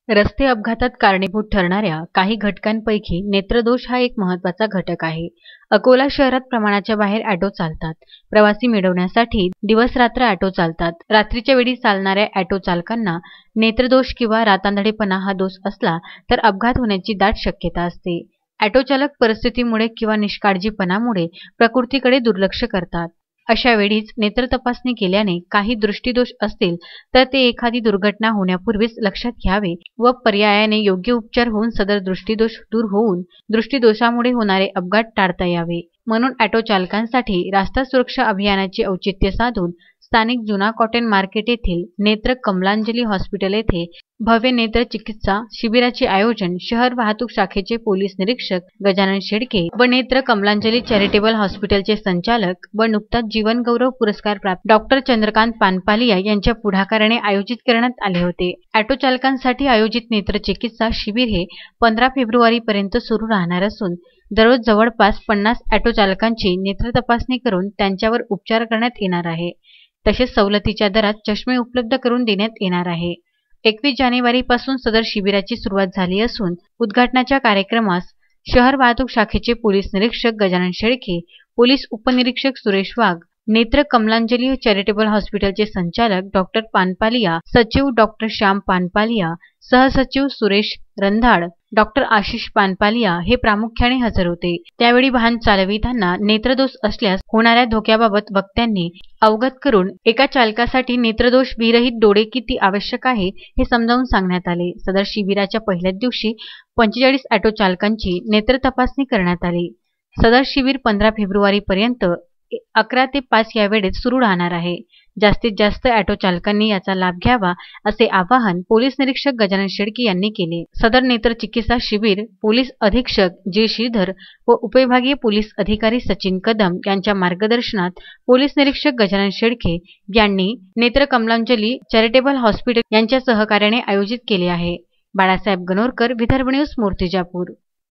रस्ते अपघातात कारणीभूत ठरणाऱ्या काही घटकांपैकी नेत्रदोष हा एक महत्त्वाचा घटक आहे. अकोला शहरात प्रमाणाच्या बाहेर ऑटो चालतात. प्रवासी मिळवण्यासाठी दिवस-रात्र ऑटो चालतात. रात्रीच्या वेळी चालणाऱ्या ऑटो चालकांना नेत्रदोष किंवा रातआंधळेपणा हा दोष असला तर अपघात होण्याची दाट शक्यता असते. ऑटो चालक परिस्थितीमुळे किंवा निष्काळजीपणामुळे प्रकृतीकडे दुर्लक्ष करतात. अशा वेळीच नेत्र तपासणी केल्याने काही दृष्टिदोष असतील तर ते एखादी दुर्घटना होण्यापूर्वीच लक्षात घ्यावे व पर्यायाने योग्य उपचार होऊन सदर दृष्टिदोष दूर होऊन दृष्टिदोषामुळे होणारे अपघात टाळता यावे. म्हणून ऑटो चालकांसाठी रास्ता सुरक्षा अभियानाचे औचित्य साधून स्थानिक जुना कॉटन मार्केट येथील नेत्र कमलांजली हॉस्पिटल येथे भव्य नेत्र चिकित्सा शिबिराचे आयोजन शहर वाहतूक शाखेचे पोलीस निरीक्षक गजानन शेळके व नेत्र कमलांजली चॅरिटेबल हॉस्पिटलचे संचालक व नुकताच जीवन गौरव पुरस्कार प्राप्त डॉक्टर चंद्रकांत पानपालिया यांच्या पुढाकाराने आयोजित करण्यात आले होते. ऑटो चालकांसाठी आयोजित नेत्र चिकित्सा शिबिर हे 15 फेब्रुवारी पर्यंत सुरू राहणार असून दररोज जवळपास 50 ऑटो चालकांची नेत्र तपासणी करून त्यांच्यावर उपचार करण्यात येणार आहे. तसेच सवलतीच्या दरात चष्मे उपलब्ध करून देण्यात येणार आहे. 21 जानेवारीपासून सदर शिबिराची सुरुवात झाली असून उद्घाटनाच्या कार्यक्रमास शहर वाहतूक शाखेचे पोलीस निरीक्षक गजानन शेळके, पोलीस उपनिरीक्षक सुरेश वाघ, नेत्र कमलांजली चॅरिटेबल हॉस्पिटलचे संचालक डॉक्टर पानपालिया, सचिव डॉक्टर श्याम पानपालिया, सहसचिव सुरेश रंधाड, डॉक्टर आशिष पानपालिया हे प्रामुख्याने हजर होते. त्यावेळी वाहन चालविताना नेत्रदोष असल्यास होणाऱ्या धोक्याबाबत वक्त्यांनी अवगत करून एका चालकासाठी नेत्रदोष विरहित डोळे किती आवश्यक आहे हे समजावून सांगण्यात आले. सदर शिबिराच्या पहिल्याच दिवशी 45 ऑटो चालकांची नेत्र तपासणी करण्यात आली. सदर शिबिर 15 फेब्रुवारी पर्यंत 11 ते 5 या वेळेत सुरू राहणार आहे. जास्तीत जास्त ऑटो चालकांनी याचा लाभ घ्यावा असे आवाहन पोलीस निरीक्षक गजानन शेळके यांनी केले. सदर नेत्र चिकित्सा शिबिर पोलीस अधीक्षक जे श्रीधर व उपविभागीय पोलीस अधिकारी सचिन कदम यांच्या मार्गदर्शनात पोलीस निरीक्षक गजानन शेळके यांनी नेत्र कमलांजली चॅरिटेबल हॉस्पिटल यांच्या सहकार्याने आयोजित केले आहे. बाळासाहेब गणोरकर, विदर्भ न्यूज, मूर्तिजापूर.